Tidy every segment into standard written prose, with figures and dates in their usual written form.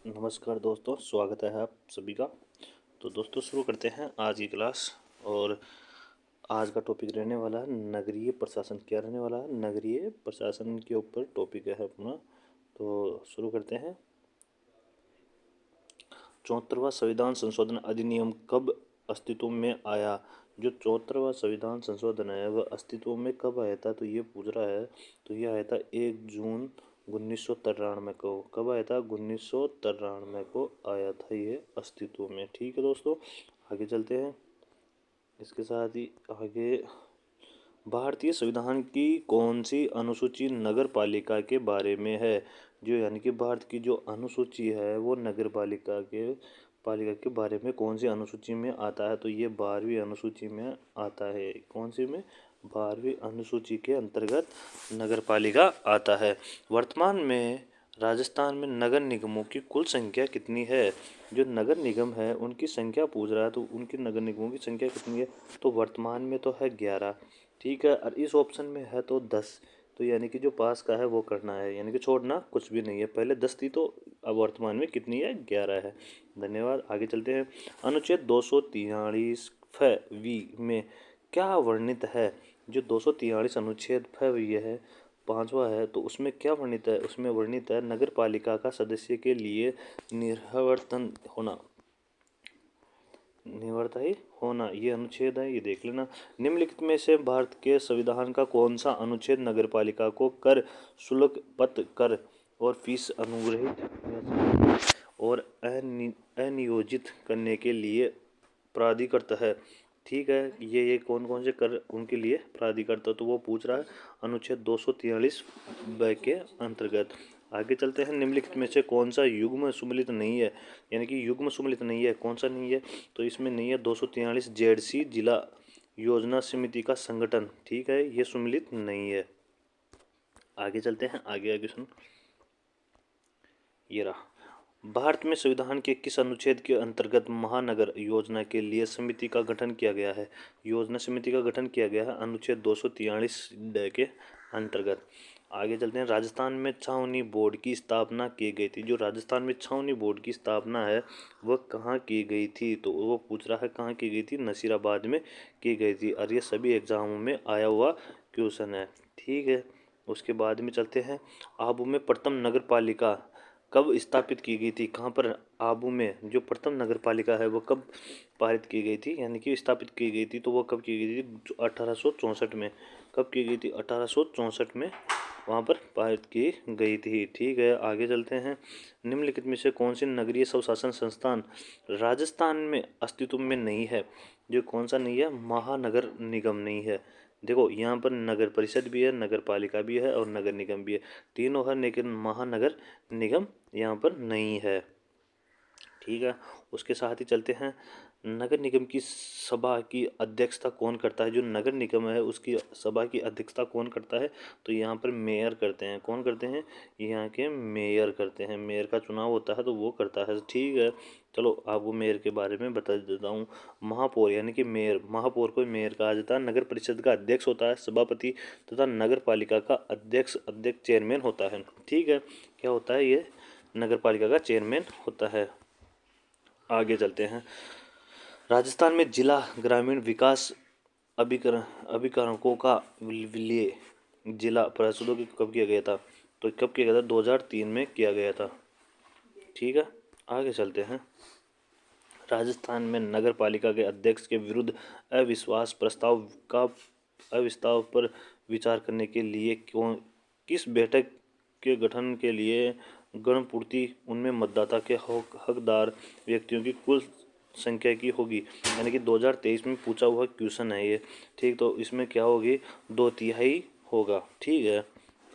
नमस्कार दोस्तों, स्वागत है आप सभी का। तो दोस्तों शुरू करते हैं आज की क्लास। और आज का टॉपिक रहने वाला है नगरीय प्रशासन। क्या रहने वाला है? नगरीय प्रशासन के ऊपर टॉपिक है अपना। तो शुरू करते हैं। 74वां संविधान संशोधन अधिनियम कब अस्तित्व में आया? जो 74वां संविधान संशोधन है वह अस्तित्व में कब आया था, तो ये पूछ रहा है। तो ये आया था 1 जून 1993 को। कब आया था? 1993 को आया था ये अस्तित्व में। ठीक है दोस्तों, आगे चलते हैं। इसके साथ ही आगे, भारतीय संविधान की कौन सी अनुसूची नगर पालिका के बारे में है? जो यानी कि भारत की जो अनुसूची है वो नगर पालिका के बारे में कौन सी अनुसूची में आता है? तो ये 12वीं अनुसूची में आता है। कौन सी में? 12वीं अनुसूची के अंतर्गत नगर पालिका आता है। वर्तमान में राजस्थान में नगर निगमों की कुल संख्या कितनी है? जो नगर निगम है उनकी संख्या पूछ रहा है, तो उनकी नगर निगमों की संख्या कितनी है? तो वर्तमान में तो है 11। ठीक है, और इस ऑप्शन में है तो 10। तो यानी कि जो पास का है वो करना है, यानी कि छोड़ना कुछ भी नहीं है। पहले 10 थी तो अब वर्तमान में कितनी है? 11 है। धन्यवाद, आगे चलते हैं। अनुच्छेद 243 वी में क्या वर्णित है? जो 243 अनुच्छेद ये है, पांचवा है, तो उसमें क्या वर्णित है? उसमें वर्णित है नगर पालिका का सदस्य के लिए निर्वर्तन होना। निवर्तई होना ये अनुच्छेद है, ये देख लेना। निम्नलिखित में से भारत के संविधान का कौन सा अनुच्छेद नगरपालिका को कर, शुल्क, पथ कर और फीस अनुग्रहित और अनियोजित करने के लिए प्राधिकृत है? ठीक है, ये कौन कौन से कर उनके लिए प्राधिकृत है, तो वो पूछ रहा है अनुच्छेद 243 के अंतर्गत। आगे चलते हैं। निम्नलिखित में से कौन सा युग्म सुमेलित नहीं है? यानी कि युग्म सुमेलित नहीं है, कौन सा नहीं है? तो इसमें नहीं है 243 जेडसी जिला योजना समिति का संगठन। ठीक है, ये सुमेलित नहीं है। आगे चलते हैं, आगे आगे सुन। ये रहा। भारत में संविधान के किस अनुच्छेद के अंतर्गत महानगर योजना के लिए समिति का गठन किया गया है? योजना समिति का गठन किया गया है अनुच्छेद 243 के अंतर्गत। आगे चलते हैं। राजस्थान में छावनी बोर्ड की स्थापना की गई थी। जो राजस्थान में छावनी बोर्ड की स्थापना है वह कहाँ की गई थी? तो वो पूछ रहा है कहाँ की गई थी? नसीराबाद में की गई थी। और ये सभी एग्जामों में आया हुआ क्वेश्चन है। ठीक है, उसके बाद में चलते हैं। आबू में प्रथम नगर पालिका कब स्थापित की गई थी? कहाँ पर? आबू में जो प्रथम नगर पालिका है वो कब पारित की गई थी, यानी कि स्थापित की गई थी? तो वो कब की गई थी? 1864 में। कब की गई थी? 1864 में वहाँ पर पारित की गई थी। ठीक है, आगे चलते हैं। निम्नलिखित में से कौन सी नगरीय स्वशासन संस्थान राजस्थान में अस्तित्व में नहीं है? जो कौन सा नहीं है? महानगर निगम नहीं है। देखो यहाँ पर नगर परिषद भी है, नगर पालिका भी है और नगर निगम भी है, तीनों है, लेकिन महानगर निगम यहाँ पर नहीं है। ठीक है, उसके साथ ही चलते हैं। नगर निगम की सभा की अध्यक्षता कौन करता है? जो नगर निगम है उसकी सभा की अध्यक्षता कौन करता है? तो यहाँ पर मेयर करते हैं। कौन करते हैं? यहाँ के मेयर करते हैं। मेयर का चुनाव होता है तो वो करता है। ठीक है, चलो आपको मेयर के बारे में बता देता हूँ। महापौर यानी कि मेयर, महापौर को मेयर कहा जाता है। नगर परिषद का अध्यक्ष होता है सभापति, तथा नगर पालिका का अध्यक्ष चेयरमैन होता है। ठीक है, क्या होता है? ये नगर पालिका का चेयरमैन होता है। आगे चलते हैं। राजस्थान में जिला ग्रामीण विकास अभिकरणों का विलय जिला परिषदों की कब किया गया था? तो कब किया गया था? 2003 में किया गया था। ठीक है, आगे चलते हैं। राजस्थान में नगर पालिका के अध्यक्ष के विरुद्ध अविश्वास प्रस्ताव पर विचार करने के लिए किस बैठक के गठन के लिए गणपूर्ति उनमें मतदाता के हकदार व्यक्तियों की कुल संख्या की होगी? यानी कि 2023 में पूछा हुआ क्वेश्चन है ये। ठीक, तो इसमें क्या होगी? 2/3 होगा। ठीक है,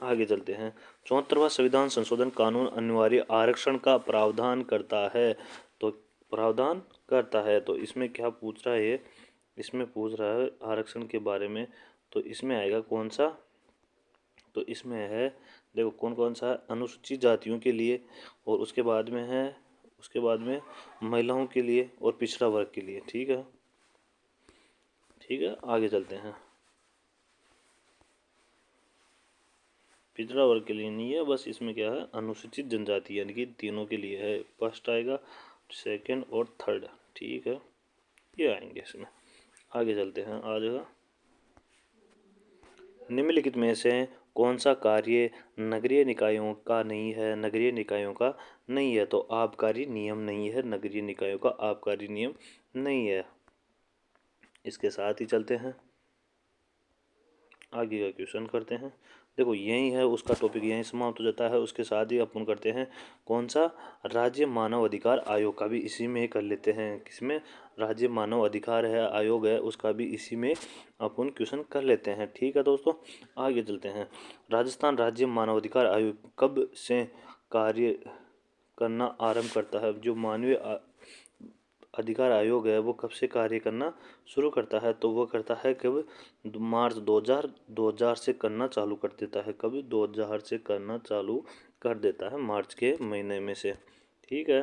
आगे चलते हैं। 74वां संविधान संशोधन कानून अनिवार्य आरक्षण का प्रावधान करता है। तो प्रावधान करता है, तो इसमें क्या पूछ रहा है ये? इसमें पूछ रहा है आरक्षण के बारे में। तो इसमें आएगा कौन सा? तो इसमें है, देखो कौन कौन सा है। अनुसूचित जातियों के लिए, और उसके बाद में है, उसके बाद में महिलाओं के लिए और पिछड़ा वर्ग के लिए। ठीक है, ठीक है, आगे चलते हैं। पिछड़ा वर्ग के लिए नहीं है, बस इसमें क्या है, अनुसूचित जनजाति यानी कि तीनों के लिए है। फर्स्ट आएगा, सेकंड और थर्ड, ठीक है, ये आएंगे इसमें। आगे चलते हैं, आ जाएगा। निम्नलिखित में से कौन सा कार्य नगरीय निकायों का नहीं है? नगरीय निकायों का नहीं है तो आबकारी नियम नहीं है, नगरीय निकायों का आबकारी नियम नहीं है। इसके साथ ही चलते हैं, आगे का क्वेश्चन करते हैं। देखो यही है उसका टॉपिक, यही समाप्त हो जाता है। उसके साथ ही अपन करते हैं कौन सा, राज्य मानव अधिकार आयोग का भी इसी में कर लेते हैं। किसमें? राज्य मानव अधिकार है आयोग है, उसका भी इसी में अपन क्वेश्चन कर लेते हैं। ठीक है दोस्तों, आगे चलते हैं। राजस्थान राज्य मानव अधिकार आयोग कब से कार्य करना आरंभ करता है? जो मानवीय अधिकार आयोग है वो कब से कार्य करना शुरू करता है? तो वो करता है कब, मार्च 2000 से करना चालू कर देता है। कब? 2000 से करना चालू कर देता है, मार्च के महीने में से। ठीक है।